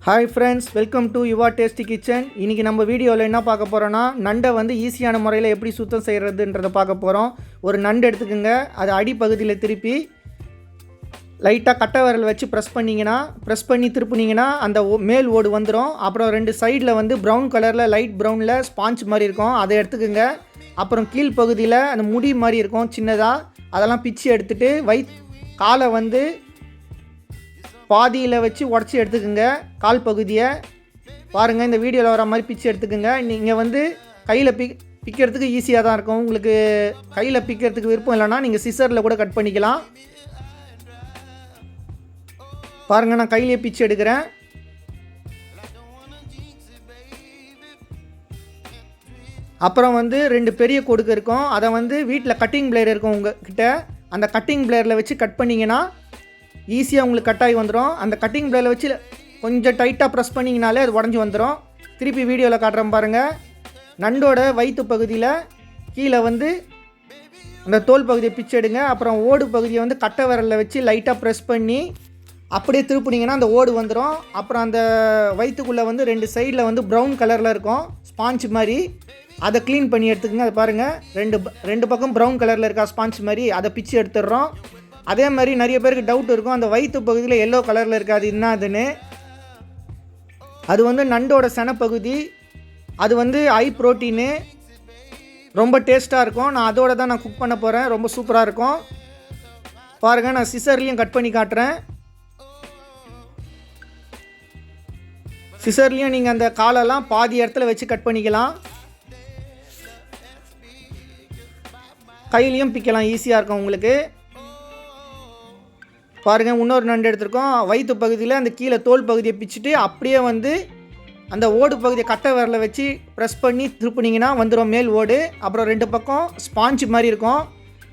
Hi friends, welcome to your tasty kitchen. இன்னைக்கு நம்ம வீடியோல என்ன பார்க்க போறோம்னா நண்டை வந்து ஈஸியான முறையில் எப்படி சுத்தம் செய்யறதுன்றத பார்க்க போறோம். ஒரு நண்டு எடுத்துக்கங்க, அது அடி பகுதியில் திருப்பி லைட்டா கட்டை விரல் வச்சு பிரஸ் பண்ணி திருப்புனீங்கன்னா அந்த மேல் ஓடு வந்துரும். அப்புறம் ரெண்டு சைடுல வந்து பிரவுன் கலர்ல லைட் பிரவுன்ல ஸ்பாஞ்ச் மாதிரி இருக்கும், அதை எடுத்துக்கங்க. அப்புறம் கீழ் பகுதியில் அந்த முடி மாதிரி இருக்கும் சின்னதா, அதெல்லாம் பிச்சு எடுத்துட்டு காலை வந்து பாதியில் வச்சு உடச்சி எடுத்துக்கோங்க. கால் பகுதியை பாருங்கள், இந்த வீடியோவில் வர மாதிரி பிச்சு எடுத்துக்கோங்க. நீங்கள் வந்து கையில் பிக்கிறதுக்கு ஈஸியாக தான் இருக்கும். உங்களுக்கு கையில் பிக்கிறதுக்கு விருப்பம் இல்லைன்னா நீங்கள் சிசரில் கூட கட் பண்ணிக்கலாம். பாருங்கள், நான் கையிலேயே பிச்சு எடுக்கிறேன். அப்புறம் வந்து ரெண்டு பெரிய கொடுக்கு இருக்கும், அதை வந்து வீட்டில் கட்டிங் பிளேயர் இருக்கும் உங்கள்கிட்ட, அந்த கட்டிங் பிளேயரில் வச்சு கட் பண்ணிங்கன்னா ஈஸியாக உங்களுக்கு கட்டாகி வந்துடும். அந்த கட்டிங் பிளேடில் வச்சு கொஞ்சம் டைட்டாக ப்ரெஸ் பண்ணிங்கனாலே அது உடஞ்சி வந்துடும். திருப்பி வீடியோவில் காட்டுறேன் பாருங்கள். நண்டோட வயிற்று பகுதியில் கீழே வந்து அந்த தோல் பகுதியை பிச்சு எடுங்க. அப்புறம் ஓடு பகுதியை வந்து கட்டை விரலில் வச்சு லைட்டாக ப்ரெஸ் பண்ணி அப்படியே திருப்பினீங்கன்னா அந்த ஓடு வந்துடும். அப்புறம் அந்த வயிற்றுக்குள்ளே வந்து ரெண்டு சைடில் வந்து ப்ரௌன் கலரில் இருக்கும் ஸ்பாஞ்ச் மாதிரி, அதை க்ளீன் பண்ணி எடுத்துக்கோங்க. அதை பாருங்கள், ரெண்டு பக்கம் ப்ரௌன் கலரில் இருக்கா ஸ்பாஞ்ச் மாதிரி, அதை பிச்சு எடுத்துடுறோம். அதே மாதிரி நிறைய பேருக்கு டவுட் இருக்கும், அந்த வயிற்று பகுதியில் எல்லோ கலரில் இருக்காது என்னதுன்னு. அது வந்து நண்டோட சனப்பகுதி, அது வந்து ஹை ப்ரோட்டீனு, ரொம்ப டேஸ்ட்டாக இருக்கும். நான் அதோட தான் நான் குக் பண்ண போகிறேன், ரொம்ப சூப்பராக இருக்கும். பாருங்கள், நான் சிசர்லேயும் கட் பண்ணி காட்டுறேன். சிசர்லேயும் நீங்கள் அந்த காலெல்லாம் பாதி இடத்துல வச்சு கட் பண்ணிக்கலாம், கையிலையும் பிக்கலாம், ஈஸியாக இருக்கும் உங்களுக்கு. பாருங்கள், இன்னொரு நண்டு எடுத்துருக்கோம். வயிற்று பகுதியில் அந்த கீழே தோல் பகுதியை பிச்சுட்டு அப்படியே வந்து அந்த ஓடு பகுதியை கட்டை விரலை வச்சு ப்ரெஸ் பண்ணி திருப்பினீங்கன்னா வந்துடும் மேல் ஓடு. அப்புறம் ரெண்டு பக்கம் ஸ்பாஞ்ச் மாதிரி இருக்கும்,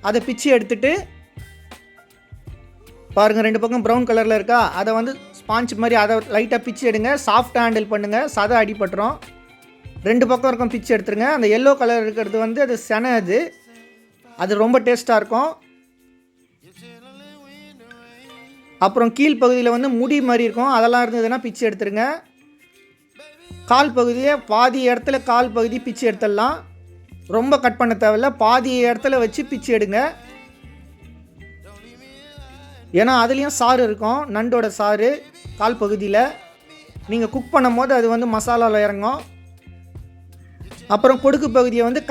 அதை பிச்சு எடுத்துட்டு பாருங்கள், ரெண்டு பக்கம் ப்ரௌன் கலரில் இருக்கா, அதை வந்து ஸ்பாஞ்ச் மாதிரி அதை லைட்டாக பிச்சு எடுங்க. சாஃப்டாக ஹேண்டில் பண்ணுங்கள், சதை அடிபட்டுரும். ரெண்டு பக்கம் இருக்கும், பிச்சு எடுத்துருங்க. அந்த எல்லோ கலர் இருக்கிறது வந்து அது செனை, அது ரொம்ப டேஸ்ட்டாக இருக்கும். அப்புறம் கீழ் பகுதியில் வந்து முடி மாதிரி இருக்கும், அதெல்லாம் இருந்ததுன்னா பிச்சு எடுத்துருங்க. கால் பகுதியை பாதி இடத்துல கால் பகுதி பிச்சு எடுத்துடலாம், ரொம்ப கட் பண்ண தேவையில்ல, பாதி இடத்துல வச்சு பிச்சு எடுங்க. ஏன்னா அதுலேயும் சாறு இருக்கும், நண்டோட சாறு கால் பகுதியில். நீங்கள் குக் பண்ணும் போது அது வந்து மசாலாவில் இறங்கும். அப்புறம் கொடுக்கு பகுதியை வந்து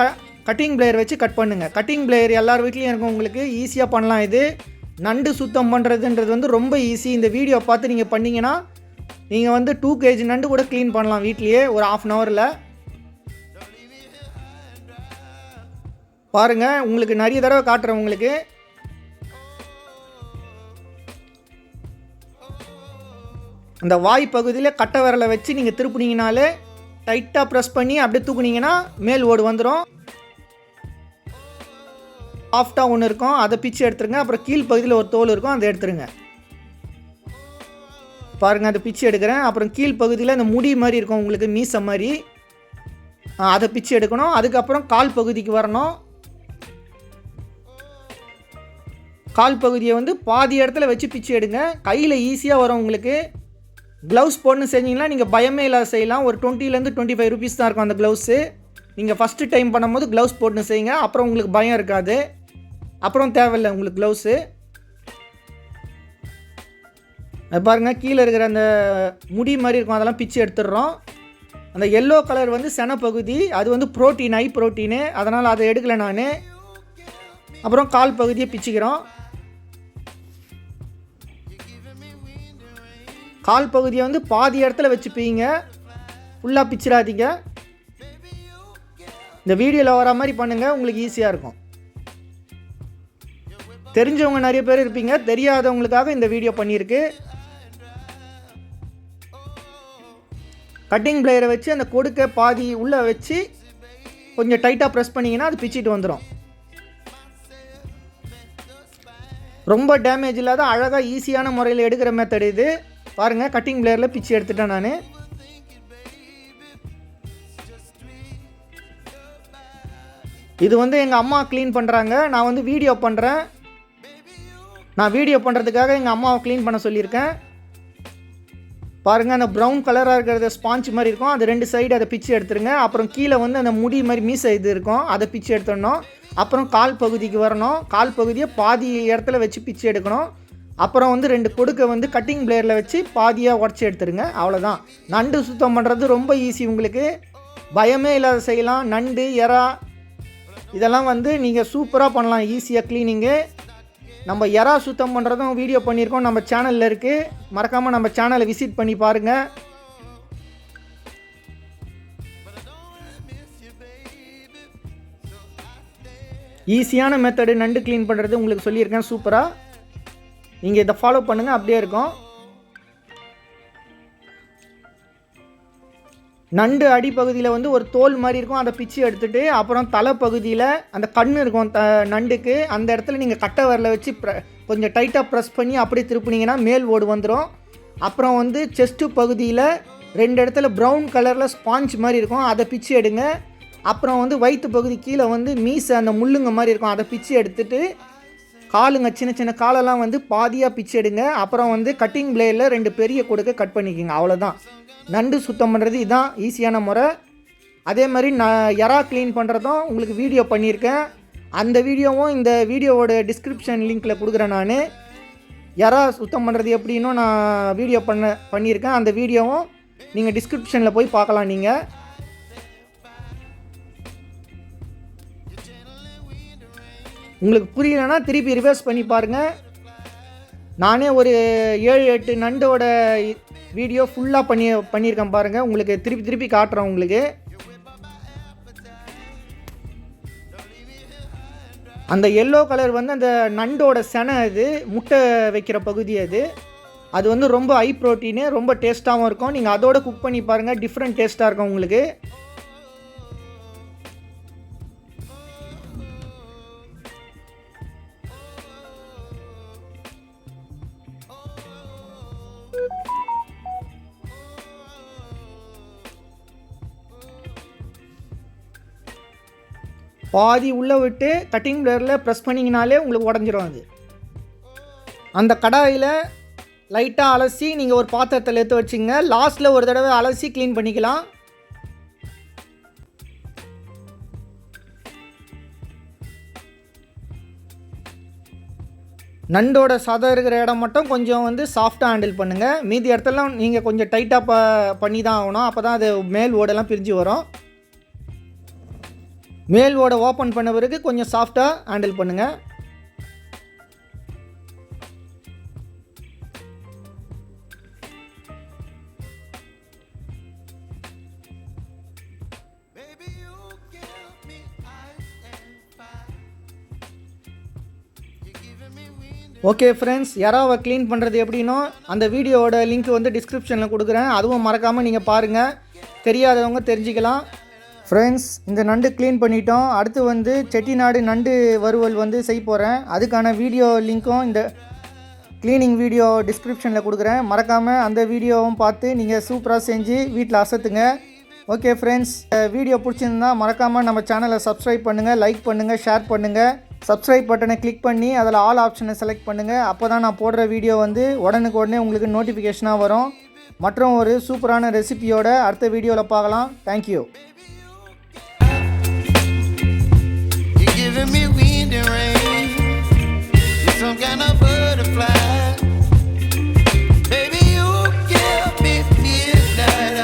கட்டிங் பிளேயர் வச்சு கட் பண்ணுங்கள். கட்டிங் பிளேயர் எல்லார் வீட்லேயும் இருக்கும், உங்களுக்கு ஈஸியாக பண்ணலாம். இது நண்டு சுத்தம் பண்ணுறதுன்றது வந்து ரொம்ப ஈஸி. இந்த வீடியோ பார்த்து நீங்கள் பண்ணிங்கன்னா நீங்கள் வந்து 2 kg நண்டு கூட க்ளீன் பண்ணலாம் வீட்லேயே ஒரு 1/2 hourல. பாருங்கள், உங்களுக்கு நிறைய தடவை காட்டுறேன். உங்களுக்கு அந்த வாய் பகுதியில் கட்டை விரலை வச்சு நீங்கள் திருப்பினீங்கனாலே டைட்டாக ப்ரெஸ் பண்ணி அப்படியே தூக்குனீங்கன்னா மேல் ஓடு வந்துடும். சாஃப்டாக ஒன்று இருக்கும், அதை பிச்சு எடுத்துருங்க. அப்புறம் கீழ் பகுதியில் ஒரு தோல் இருக்கும், அதை எடுத்துருங்க. பாருங்கள், அதை பிச்சு எடுக்கிறேன். அப்புறம் கீழ் பகுதியில் அந்த முடி மாதிரி இருக்கும் உங்களுக்கு, மீசை மாதிரி, அதை பிச்சு எடுக்கணும். அதுக்கப்புறம் கால் பகுதிக்கு வரணும். கால் பகுதியை வந்து பாதி இடத்துல வச்சு பிச்சு எடுங்க, கையில் ஈஸியாக வரும் உங்களுக்கு. க்ளவுஸ் போடணும் செஞ்சிங்கன்னா நீங்கள் பயமே இல்லாத செய்யலாம். ஒரு 20 to 25 rupees தான் இருக்கும் அந்த க்ளவுஸு. நீங்கள் ஃபஸ்ட்டு டைம் பண்ணும்போது க்ளவுஸ் போட்டுன்னு செய்யுங்க, அப்புறம் உங்களுக்கு பயம் இருக்காது. அப்புறம் தேவையில்லை உங்களுக்கு க்ளவுஸு. அது பாருங்கள், கீழே இருக்கிற அந்த முடி மாதிரி இருக்கும், அதெல்லாம் பிச்சு எடுத்துடுறோம். அந்த எல்லோ கலர் வந்து செனப்பகுதி, அது வந்து ப்ரோட்டீன், ஹை ப்ரோட்டீனு, அதனால் அதை எடுக்கலை நான். அப்புறம் கால் பகுதியை பிச்சுக்கிறோம். கால் பகுதியை வந்து பாதி இடத்துல வச்சு பீங்க, ஃபுல்லாக பிச்சிடாதீங்க. இந்த வீடியோவில் வர மாதிரி பண்ணுங்கள், உங்களுக்கு ஈஸியாக இருக்கும். தெரிஞ்சவங்க நிறைய பேர் இருப்பீங்க, தெரியாதவங்களுக்காக இந்த வீடியோ பண்ணியிருக்கு. கட்டிங் பிளேயரை வச்சு அந்த கொடுக்க பாதி உள்ளே வச்சு கொஞ்சம் டைட்டாக ப்ரெஸ் பண்ணிங்கன்னா அது பிச்சுட்டு வந்துடும். ரொம்ப டேமேஜ் இல்லாத அழகாக ஈஸியான முறையில் எடுக்கிற மெத்தட் இது. பாருங்கள், கட்டிங் பிளேயரில் பிச்சு எடுத்துட்டேன் நான். இது வந்து எங்கள் அம்மா க்ளீன் பண்ணுறாங்க, நான் வந்து வீடியோ பண்ணுறேன். நான் வீடியோ பண்ணுறதுக்காக எங்கள் அம்மாவை க்ளீன் பண்ண சொல்லியிருக்கேன். பாருங்கள், அந்த ப்ரௌன் கலராக இருக்கிறத ஸ்பாஞ்ச் மாதிரி இருக்கும், அது 2 சைடு அதை பிச்சு எடுத்துருங்க. அப்புறம் கீழே வந்து அந்த முடி மாதிரி மீசை இது இருக்கும், அதை பிச்சு எடுத்துடணும். அப்புறம் கால் பகுதிக்கு வரணும், கால் பகுதியை பாதி இடத்துல வச்சு பிச்சு எடுக்கணும். அப்புறம் வந்து 2 கொடுக்க வந்து கட்டிங் பிளேயரில் வச்சு பாதியாக உடச்சி எடுத்துருங்க. அவ்வளோதான். நண்டு சுத்தம் பண்ணுறது ரொம்ப ஈஸி, உங்களுக்கு பயமே இல்லாத செய்யலாம். நண்டு, எறா இதெல்லாம் வந்து நீங்கள் சூப்பராக பண்ணலாம், ஈஸியாக க்ளீனிங்கு. நம்ம எறா சுத்தம் பண்ணுறதும் வீடியோ பண்ணியிருக்கோம், நம்ம சேனலில் இருக்குது. மறக்காமல் நம்ம சேனலை விசிட் பண்ணி பாருங்கள். ஈஸியான மெத்தடு நண்டு க்ளீன் பண்ணுறது உங்களுக்கு சொல்லியிருக்கேன் சூப்பராக. நீங்கள் இதை ஃபாலோ பண்ணுங்கள், அப்படியே இருக்கும். நண்டு அடிப்பகுதியில் வந்து ஒரு தோல் மாதிரி இருக்கும், அதை பிச்சு எடுத்துகிட்டு அப்புறம் தலைப்பகுதியில் அந்த கண் இருக்கும் நண்டுக்கு, அந்த இடத்துல நீங்கள் கட்டை விரலை வச்சு கொஞ்சம் டைட்டாக ப்ரெஸ் பண்ணி அப்படியே திருப்பினீங்கன்னா மேல் ஓடு வந்துடும். அப்புறம் வந்து செஸ்ட்டு பகுதியில் 2 இடத்துல ப்ரௌன் கலரில் ஸ்பாஞ்ச் மாதிரி இருக்கும், அதை பிச்சு எடுங்க. அப்புறம் வந்து வயிற்று பகுதி கீழே வந்து மீசை அந்த முள்ளுங்க மாதிரி இருக்கும், அதை பிச்சு எடுத்துகிட்டு காலுங்க சின்ன சின்ன காலெல்லாம் வந்து பாதியாக பிச்சு எடுங்க. அப்புறம் வந்து கட்டிங் பிளேடில் 2 பெரிய கொடுக்க கட் பண்ணிக்கோங்க. அவ்வளோதான். நண்டு சுத்தம் பண்ணுறது இதுதான் ஈஸியான முறை. அதே மாதிரி நான் எறா க்ளீன் பண்ணுறதும் உங்களுக்கு வீடியோ பண்ணியிருக்கேன். அந்த வீடியோவும் இந்த வீடியோவோட டிஸ்கிரிப்ஷன் லிங்க்கில் கொடுக்குறேன். நான் எறா சுத்தம் பண்ணுறது எப்படின்னு நான் வீடியோ பண்ணியிருக்கேன். அந்த வீடியோவும் நீங்கள் டிஸ்கிரிப்ஷனில் போய் பார்க்கலாம். நீங்கள் உங்களுக்கு புரியலைன்னா திருப்பி ரிவர்ஸ் பண்ணி பாருங்கள். நானே ஒரு 7-8 நண்டோட வீடியோ ஃபுல்லாக பண்ணியிருக்கேன் பாருங்கள். உங்களுக்கு திருப்பி காட்டுறேன். உங்களுக்கு அந்த எல்லோ கலர் வந்து அந்த நண்டோட செனை, இது முட்டை வைக்கிற பகுதி, அது வந்து ரொம்ப ஹை ப்ரோட்டீனு, ரொம்ப டேஸ்ட்டாகவும் இருக்கும். நீங்கள் அதோட குக் பண்ணி பாருங்கள், டிஃப்ரெண்ட் டேஸ்ட்டாக இருக்கும் உங்களுக்கு. பாதி உள்ளே விட்டு கட்டிங் பிளேயரில் ப்ரெஸ் பண்ணிங்கனாலே உங்களுக்கு உடஞ்சிரும். அது அந்த கடாயில் லைட்டாக அலசி நீங்கள் ஒரு பாத்திரத்தில் எடுத்து வச்சுங்க. லாஸ்ட்டில் ஒரு தடவை அலசி க்ளீன் பண்ணிக்கலாம். நண்டோட சதை இருக்கிற இடம் மட்டும் கொஞ்சம் வந்து சாஃப்டாக ஹேண்டில் பண்ணுங்கள். மீதி இடத்துலாம் நீங்கள் கொஞ்சம் டைட்டாக பண்ணி தான் ஆகணும், அப்போ தான் அது மேல் ஓடெல்லாம் பிரிஞ்சு வரும். மேல் ஓடை ஓப்பன் பண்ண பிறகு கொஞ்சம் சாஃப்டாக ஹேண்டில் பண்ணுங்கள். ஓகே ஃப்ரெண்ட்ஸ், எறாவை க்ளீன் பண்ணுறது எப்படின்னோ அந்த வீடியோவோட லிங்க் வந்து டிஸ்கிரிப்ஷனில் கொடுக்குறேன், அதுவும் மறக்காமல் நீங்கள் பாருங்கள். தெரியாதவங்க தெரிஞ்சுக்கலாம். ஃப்ரெண்ட்ஸ், இந்த நண்டு க்ளீன் பண்ணிட்டோம். அடுத்து வந்து செட்டிநாடு நண்டு வறுவல் வந்து செய்ய போகிறேன். அதுக்கான வீடியோ லிங்க்கும் இந்த க்ளீனிங் வீடியோ டிஸ்கிரிப்ஷனில் கொடுக்குறேன். மறக்காமல் அந்த வீடியோவும் பார்த்து நீங்கள் சூப்பராக செஞ்சு வீட்டில் அசத்துங்க. ஓகே ஃப்ரெண்ட்ஸ், வீடியோ பிடிச்சிருந்தா மறக்காமல் நம்ம சேனலை சப்ஸ்கிரைப் பண்ணுங்கள், லைக் பண்ணுங்கள், ஷேர் பண்ணுங்கள். சப்ஸ்கிரைப் பட்டனை கிளிக் பண்ணி அதில் ஆல் ஆப்ஷனை செலக்ட் பண்ணுங்கள். அப்போ தான் நான் போடுற வீடியோ வந்து உடனுக்குடனே உங்களுக்கு நோட்டிஃபிகேஷனாக வரும். மற்றும் ஒரு சூப்பரான ரெசிபியோட அடுத்த வீடியோவில் பார்க்கலாம். Thank you. Giving me wind and rain, you're some kind of butterfly. Baby, you give me midnight.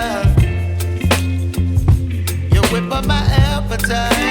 You whip up my appetite.